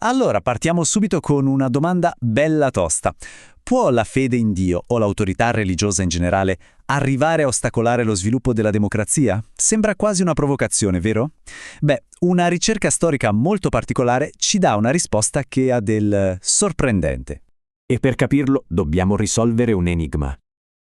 Allora, partiamo subito con una domanda bella tosta. Può la fede in Dio o l'autorità religiosa in generale arrivare a ostacolare lo sviluppo della democrazia? Sembra quasi una provocazione, vero? Beh, una ricerca storica molto particolare ci dà una risposta che ha del sorprendente. E per capirlo dobbiamo risolvere un enigma.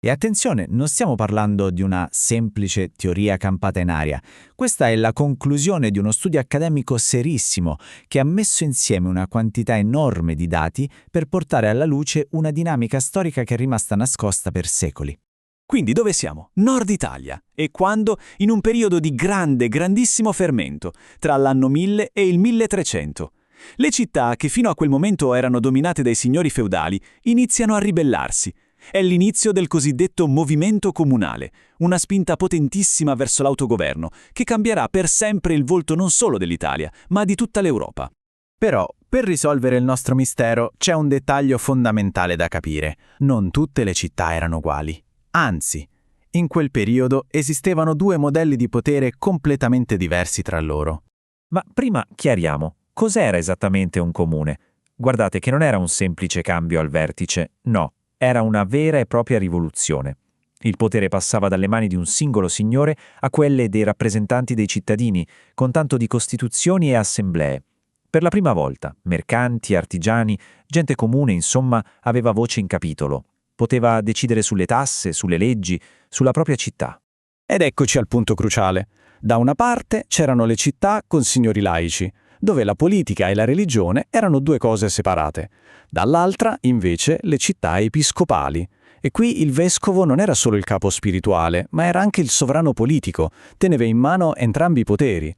E attenzione, non stiamo parlando di una semplice teoria campata in aria. Questa è la conclusione di uno studio accademico serissimo che ha messo insieme una quantità enorme di dati per portare alla luce una dinamica storica che è rimasta nascosta per secoli. Quindi dove siamo? Nord Italia. E quando? In un periodo di grandissimo fermento, tra l'anno 1000 e il 1300. Le città, che fino a quel momento erano dominate dai signori feudali, iniziano a ribellarsi. È l'inizio del cosiddetto movimento comunale, una spinta potentissima verso l'autogoverno, che cambierà per sempre il volto non solo dell'Italia, ma di tutta l'Europa. Però, per risolvere il nostro mistero, c'è un dettaglio fondamentale da capire. Non tutte le città erano uguali. Anzi, in quel periodo esistevano due modelli di potere completamente diversi tra loro. Ma prima chiariamo, cos'era esattamente un comune? Guardate che non era un semplice cambio al vertice, no. Era una vera e propria rivoluzione. Il potere passava dalle mani di un singolo signore a quelle dei rappresentanti dei cittadini, con tanto di costituzioni e assemblee. Per la prima volta, mercanti, artigiani, gente comune, insomma, aveva voce in capitolo. Poteva decidere sulle tasse, sulle leggi, sulla propria città. Ed eccoci al punto cruciale. Da una parte c'erano le città con signori laici, dove la politica e la religione erano due cose separate. Dall'altra, invece, le città episcopali. E qui il vescovo non era solo il capo spirituale, ma era anche il sovrano politico, teneva in mano entrambi i poteri.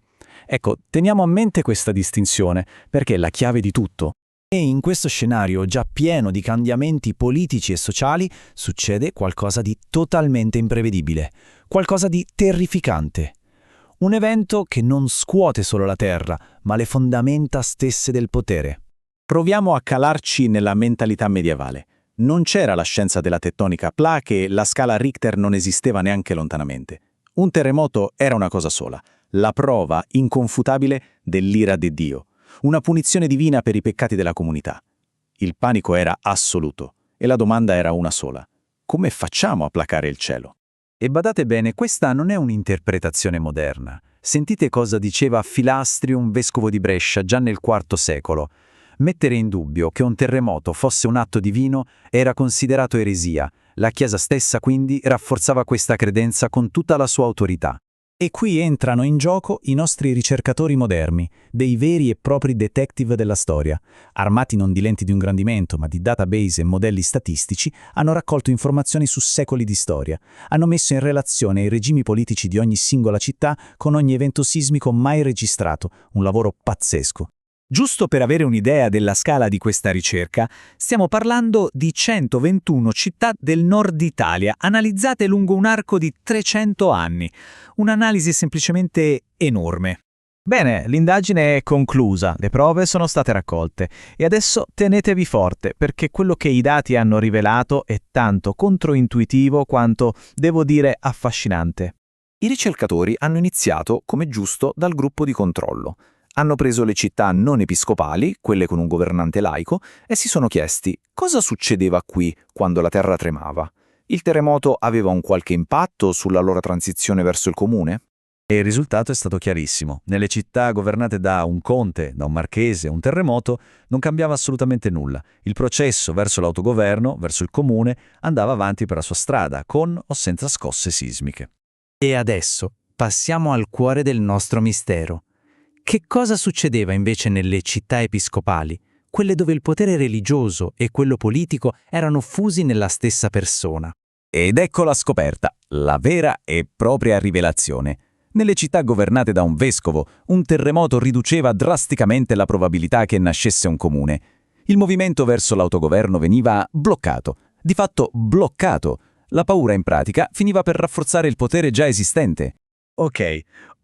Ecco, teniamo a mente questa distinzione, perché è la chiave di tutto. E in questo scenario già pieno di cambiamenti politici e sociali succede qualcosa di totalmente imprevedibile, qualcosa di terrificante. Un evento che non scuote solo la terra, ma le fondamenta stesse del potere. Proviamo a calarci nella mentalità medievale. Non c'era la scienza della tettonica a plache e la scala Richter non esisteva neanche lontanamente. Un terremoto era una cosa sola, la prova inconfutabile dell'ira di Dio, una punizione divina per i peccati della comunità. Il panico era assoluto e la domanda era una sola: come facciamo a placare il cielo? E badate bene, questa non è un'interpretazione moderna. Sentite cosa diceva Filastrium, vescovo di Brescia, già nel IV secolo. Mettere in dubbio che un terremoto fosse un atto divino era considerato eresia. La Chiesa stessa, quindi, rafforzava questa credenza con tutta la sua autorità. E qui entrano in gioco i nostri ricercatori moderni, dei veri e propri detective della storia. Armati non di lenti di ingrandimento, ma di database e modelli statistici, hanno raccolto informazioni su secoli di storia. Hanno messo in relazione i regimi politici di ogni singola città con ogni evento sismico mai registrato. Un lavoro pazzesco. Giusto per avere un'idea della scala di questa ricerca, stiamo parlando di 121 città del nord Italia, analizzate lungo un arco di 300 anni. Un'analisi semplicemente enorme. Bene, l'indagine è conclusa, le prove sono state raccolte e adesso tenetevi forte perché quello che i dati hanno rivelato è tanto controintuitivo quanto, devo dire, affascinante. I ricercatori hanno iniziato, come giusto, dal gruppo di controllo. Hanno preso le città non episcopali, quelle con un governante laico, e si sono chiesti cosa succedeva qui quando la terra tremava. Il terremoto aveva un qualche impatto sulla loro transizione verso il comune? E il risultato è stato chiarissimo. Nelle città governate da un conte, da un marchese, un terremoto, non cambiava assolutamente nulla. Il processo verso l'autogoverno, verso il comune, andava avanti per la sua strada, con o senza scosse sismiche. E adesso passiamo al cuore del nostro mistero. Che cosa succedeva invece nelle città episcopali, quelle dove il potere religioso e quello politico erano fusi nella stessa persona? Ed ecco la scoperta, la vera e propria rivelazione. Nelle città governate da un vescovo, un terremoto riduceva drasticamente la probabilità che nascesse un comune. Il movimento verso l'autogoverno veniva bloccato, di fatto bloccato. La paura in pratica finiva per rafforzare il potere già esistente. Ok,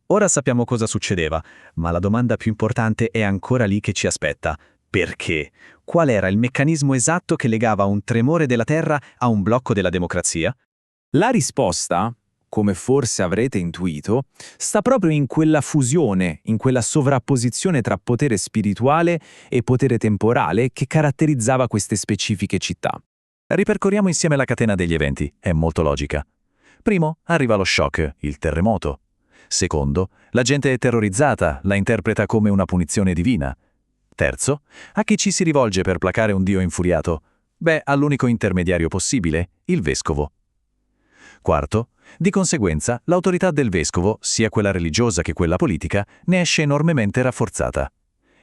ora sappiamo cosa succedeva, ma la domanda più importante è ancora lì che ci aspetta. Perché? Qual era il meccanismo esatto che legava un tremore della terra a un blocco della democrazia? La risposta come forse avrete intuito, sta proprio in quella fusione, in quella sovrapposizione tra potere spirituale e potere temporale che caratterizzava queste specifiche città. Ripercorriamo insieme la catena degli eventi, è molto logica. Primo, arriva lo shock, il terremoto. Secondo, la gente è terrorizzata, la interpreta come una punizione divina. Terzo, a chi ci si rivolge per placare un dio infuriato? Beh, all'unico intermediario possibile, il vescovo. Quarto, di conseguenza, l'autorità del vescovo, sia quella religiosa che quella politica, ne esce enormemente rafforzata.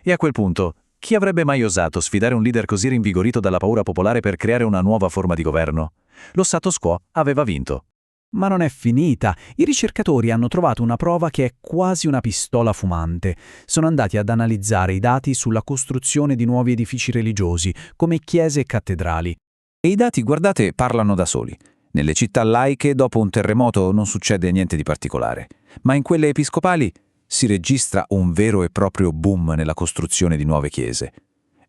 E a quel punto, chi avrebbe mai osato sfidare un leader così rinvigorito dalla paura popolare per creare una nuova forma di governo? Lo status quo aveva vinto. Ma non è finita. I ricercatori hanno trovato una prova che è quasi una pistola fumante. Sono andati ad analizzare i dati sulla costruzione di nuovi edifici religiosi, come chiese e cattedrali. E i dati, guardate, parlano da soli. Nelle città laiche, dopo un terremoto, non succede niente di particolare. Ma in quelle episcopali si registra un vero e proprio boom nella costruzione di nuove chiese.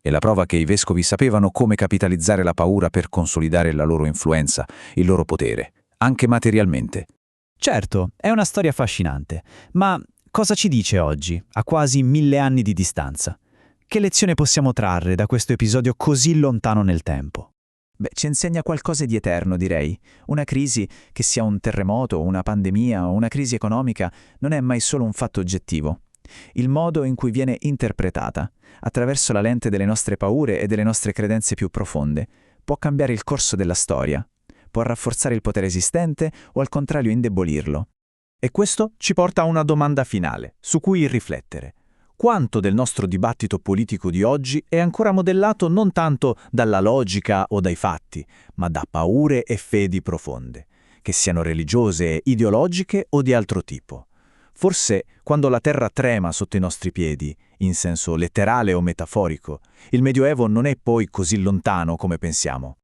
È la prova che i vescovi sapevano come capitalizzare la paura per consolidare la loro influenza, il loro potere, anche materialmente. Certo, è una storia affascinante, ma cosa ci dice oggi, a quasi 1000 anni di distanza? Che lezione possiamo trarre da questo episodio così lontano nel tempo? Beh, ci insegna qualcosa di eterno, direi. Una crisi, che sia un terremoto, una pandemia o una crisi economica, non è mai solo un fatto oggettivo. Il modo in cui viene interpretata, attraverso la lente delle nostre paure e delle nostre credenze più profonde, può cambiare il corso della storia, può rafforzare il potere esistente o al contrario indebolirlo. E questo ci porta a una domanda finale, su cui riflettere. Quanto del nostro dibattito politico di oggi è ancora modellato non tanto dalla logica o dai fatti, ma da paure e fedi profonde, che siano religiose, ideologiche o di altro tipo? Forse, quando la terra trema sotto i nostri piedi, in senso letterale o metaforico, il Medioevo non è poi così lontano come pensiamo.